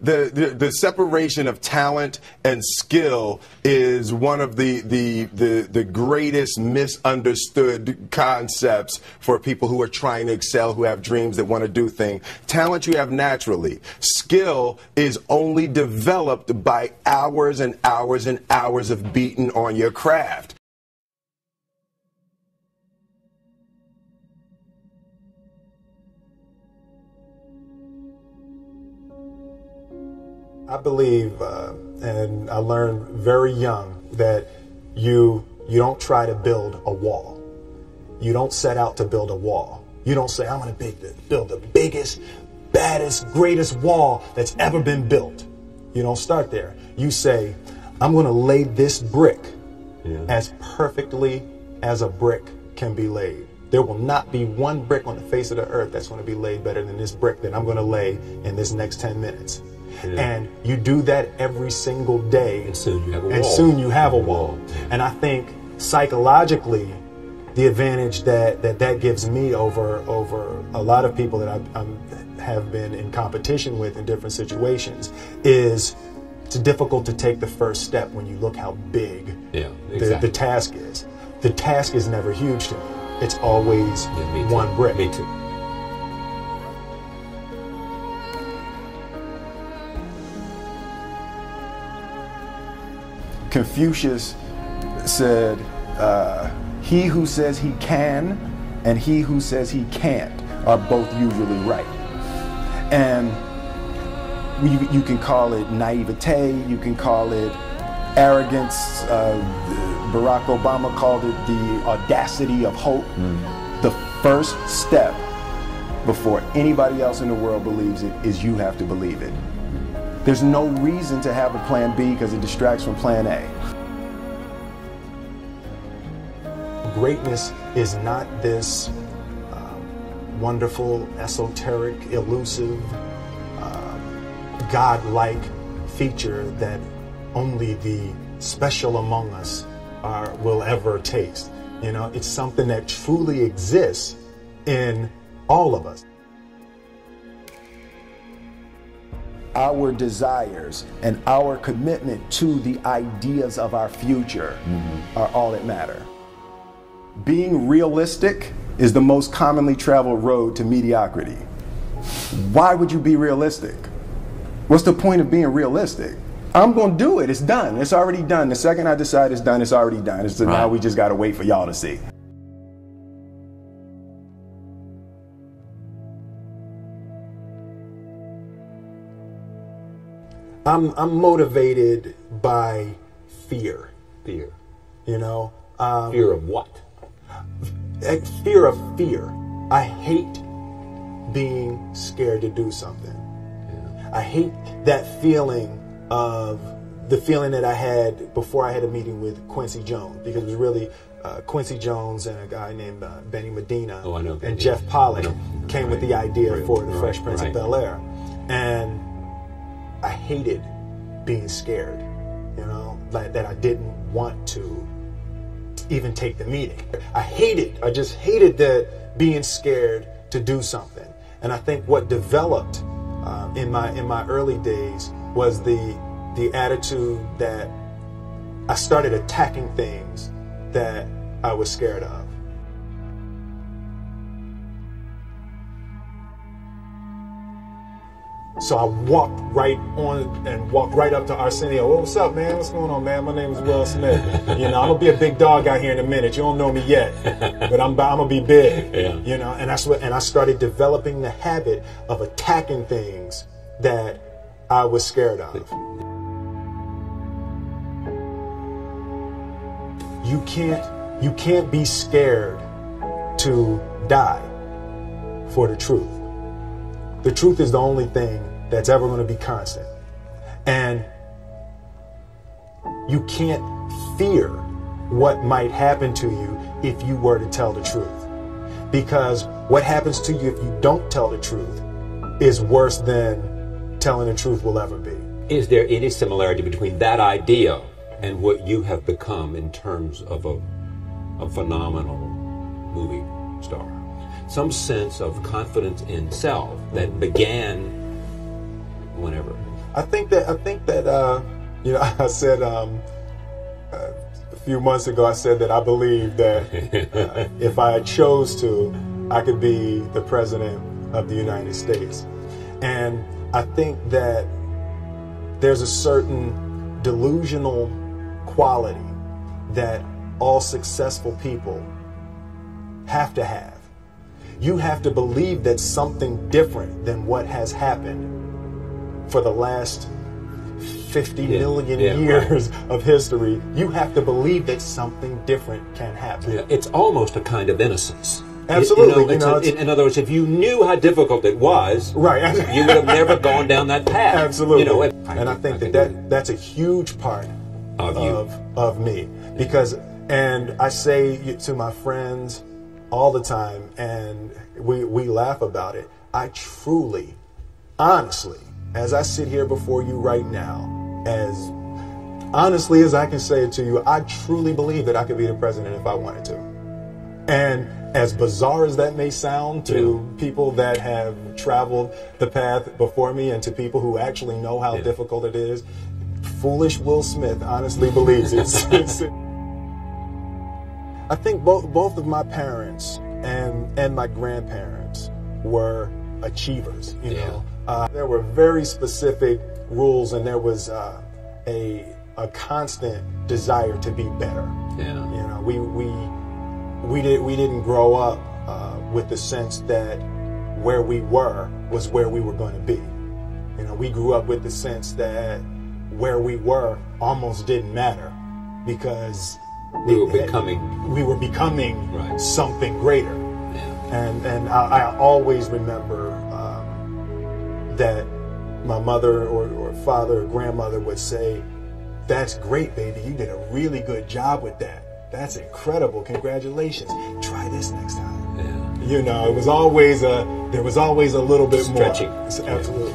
the separation of talent and skill is one of the greatest misunderstood concepts for people who are trying to excel, who have dreams that want to do things. Talent you have naturally. Skill is only developed by hours and hours and hours of beating on your craft. I believe, and I learned very young, that you don't try to build a wall. You don't set out to build a wall. You don't say, I'm going to build the biggest, baddest, greatest wall that's ever been built. You don't start there. You say, I'm going to lay this brick as perfectly as a brick can be laid. There will not be one brick on the face of the earth that's going to be laid better than this brick that I'm going to lay in this next 10 minutes. And you do that every single day. And soon you have a wall. And soon you have a wall. And I think psychologically, the advantage that gives me over a lot of people that I have been in competition with in different situations is it's difficult to take the first step when you look how big the task is. The task is never huge to me. It's always one brick. Me too. Confucius said, he who says he can and he who says he can't are both usually right. And you can call it naivete, you can call it arrogance. Barack Obama called it the audacity of hope. The first step before anybody else in the world believes it is you have to believe it. There's no reason to have a plan B because it distracts from plan A. Greatness is not this wonderful, esoteric, elusive, God-like feature that only the special among us will ever taste. You know, it's something that truly exists in all of us. Our desires and our commitment to the ideas of our future are all that matter. Being realistic is the most commonly traveled road to mediocrity. Why would you be realistic? What's the point of being realistic? I'm going to do it. It's done. It's already done. The second I decide it's done, it's already done. So now we just got to wait for y'all to see. I'm motivated by fear. Fear. You know? Fear of what? Fear of fear. I hate being scared to do something. I hate that feeling of the feeling that I had before I had a meeting with Quincy Jones, because it was really Quincy Jones and a guy named Benny Medina and Jeff Pollack came with the idea for the Fresh Prince of Bel-Air. And I hated being scared, you know, like that I didn't want to even take the meeting. I just hated that being scared to do something. And I think what developed in my early days was the attitude that I started attacking things that I was scared of. So I walked right up to Arsenio. Oh, what's up, man? What's going on, man? My name is Will Smith. You know, I'm gonna be a big dog out here in a minute. You don't know me yet, but I'm gonna be big. You know, and I started developing the habit of attacking things that I was scared of. You can't be scared to die for the truth. The truth is the only thing that's ever going to be constant. And you can't fear what might happen to you if you were to tell the truth. Because what happens to you if you don't tell the truth is worse than telling the truth will ever be. Is there any similarity between that idea and what you have become in terms of a phenomenal movie star? Some sense of confidence in self that began whenever? I think that you know, I said a few months ago, I said that I believe that if I chose to, I could be the president of the United States. And I think that there's a certain delusional quality that all successful people have to have. You have to believe that something different than what has happened for the last 50 million years of history. You have to believe that something different can happen. Yeah, it's almost a kind of innocence. Absolutely. In other words, if you knew how difficult it was, right, you would have never gone down that path. Absolutely. You know, and I think that's a huge part of me. Because, and I say to my friends all the time, and we laugh about it, I truly, honestly, as I sit here before you right now, as honestly as I can say it to you, I truly believe that I could be the president if I wanted to. And as bizarre as that may sound to people that have traveled the path before me and to people who actually know how difficult it is, foolish Will Smith honestly believes it. I think both of my parents and my grandparents were achievers, you know. There were very specific rules, and there was a constant desire to be better. Yeah. You know, we didn't grow up with the sense that where we were was where we were going to be. You know, we grew up with the sense that where we were almost didn't matter because we were becoming right. something greater. Yeah. And I always remember that my mother or father or grandmother would say, "That's great, baby. You did a really good job with that. That's incredible. Congratulations. Try this next time." Yeah. You know, there was always a little bit stretching. more. Absolutely.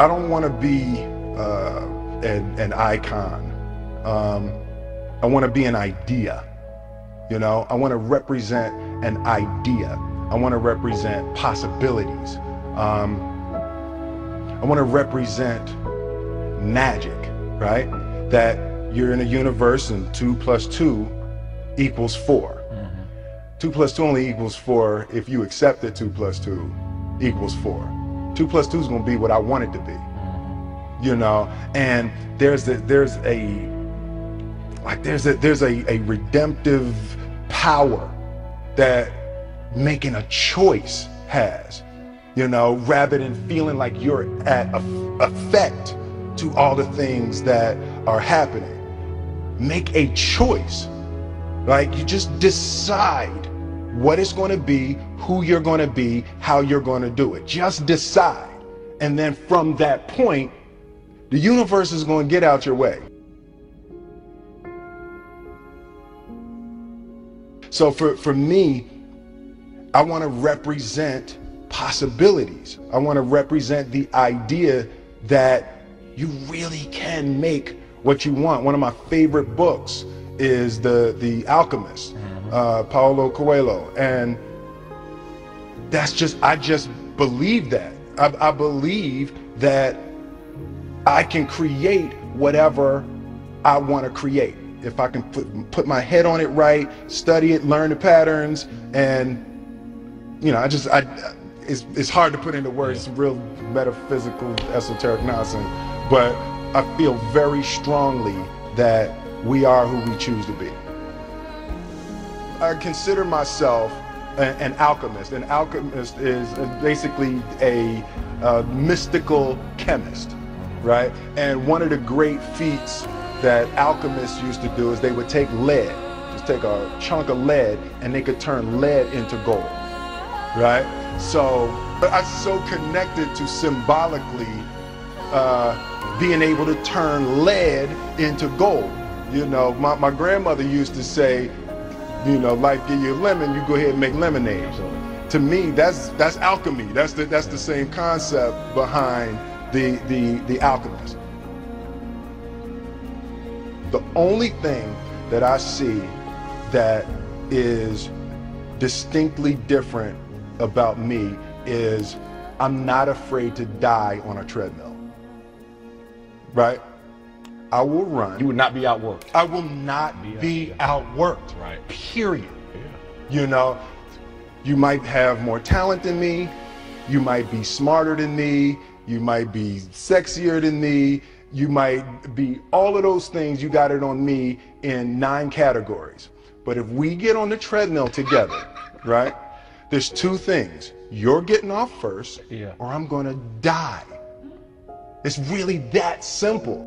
I don't want to be an icon. I want to be an idea. You know, I want to represent an idea. I want to represent possibilities. I want to represent magic, right? That you're in a universe and 2 + 2 = 4. 2 + 2 only equals 4 if you accept that 2 + 2 = 4. 2 + 2 is going to be what I want it to be. You know, and there's a redemptive power that making a choice has, you know, rather than feeling like you're at effect to all the things that are happening. Make a choice. Like, you just decide what it's going to be, who you're going to be, how you're going to do it. Just decide. And then from that point, the universe is going to get out your way. So for me, I want to represent possibilities. I want to represent the idea that you really can make what you want. One of my favorite books is The Alchemist, Paulo Coelho. And I just believe that. I believe that I can create whatever I want to create. If I can put my head on it right, study it, learn the patterns, and you know, it's hard to put into words. It's real metaphysical, esoteric nonsense. But I feel very strongly that we are who we choose to be. I consider myself an alchemist. An alchemist is basically a mystical chemist, right? And one of the great feats that alchemists used to do is they would take lead, just take a chunk of lead, and they could turn lead into gold, right? So I'm so connected to symbolically being able to turn lead into gold. You know, my grandmother used to say, you know, life give you a lemon, you go ahead and make lemonade. To me, that's alchemy. That's the same concept behind the alchemist. The only thing that I see that is distinctly different about me is I'm not afraid to die on a treadmill, right? I will run. You would not be outworked. I will not be outworked, Right. period. Yeah. You know, you might have more talent than me, you might be smarter than me, you might be sexier than me, you might be all of those things. You got it on me in 9 categories. But if we get on the treadmill together, right, there's 2 things. You're getting off first, or I'm gonna die. It's really that simple.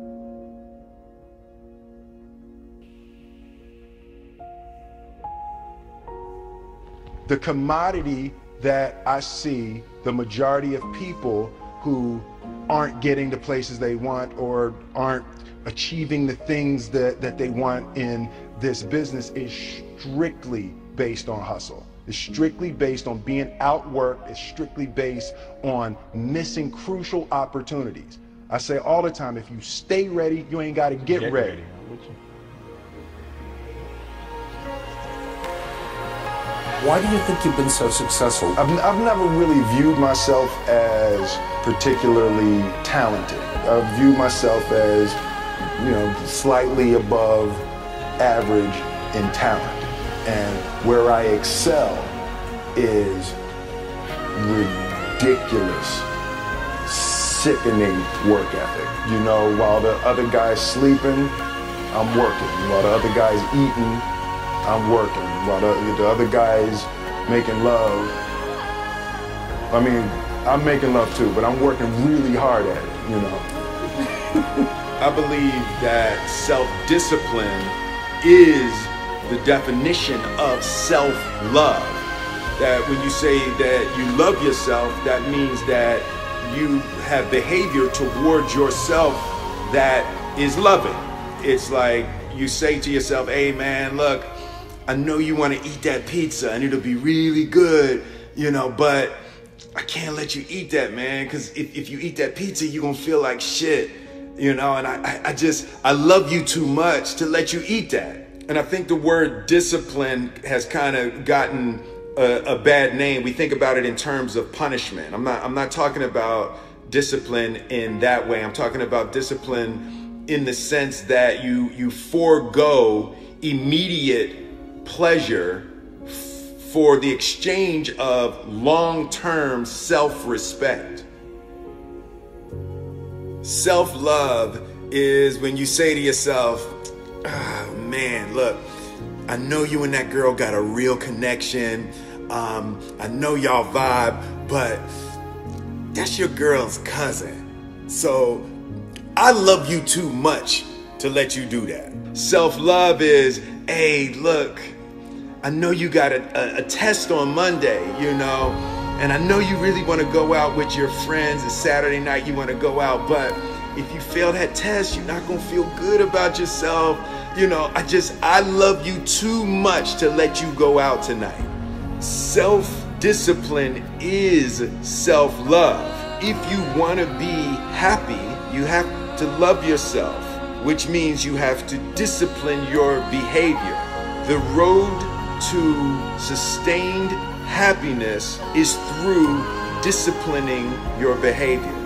The commodity that I see the majority of people who aren't getting the places they want or aren't achieving the things that they want in this business is strictly based on hustle. It's strictly based on being outworked. It's strictly based on missing crucial opportunities. I say all the time, if you stay ready, you ain't got to get ready. Why do you think you've been so successful? I've never really viewed myself as particularly talented. I view myself as, you know, slightly above average in talent. And where I excel is ridiculous, sickening work ethic. You know, while the other guy's sleeping, I'm working. While the other guy's eating, I'm working. While the other guy's making love, I mean, I'm making love too, but I'm working really hard at it, you know. I believe that self-discipline is the definition of self-love. That when you say that you love yourself, that means that you have behavior towards yourself that is loving. It's like you say to yourself, hey man, look, I know you want to eat that pizza and it'll be really good, you know, but I can't let you eat that, man, because if you eat that pizza, you're going to feel like shit, you know, and I love you too much to let you eat that. And I think the word discipline has kind of gotten a bad name. We think about it in terms of punishment. I'm not talking about discipline in that way. I'm talking about discipline in the sense that you forego immediate pleasure for the exchange of long-term self-respect. Self-love is when you say to yourself, oh man, look, I know you and that girl got a real connection. I know y'all vibe, but that's your girl's cousin. So I love you too much to let you do that. Self-love is, hey, look, I know you got a test on Monday, you know, and I know you really want to go out with your friends. It's Saturday night, you want to go out, but if you fail that test, you're not going to feel good about yourself. You know, I love you too much to let you go out tonight. Self-discipline is self-love. If you want to be happy, you have to love yourself, which means you have to discipline your behavior. The road to sustained happiness is through disciplining your behavior.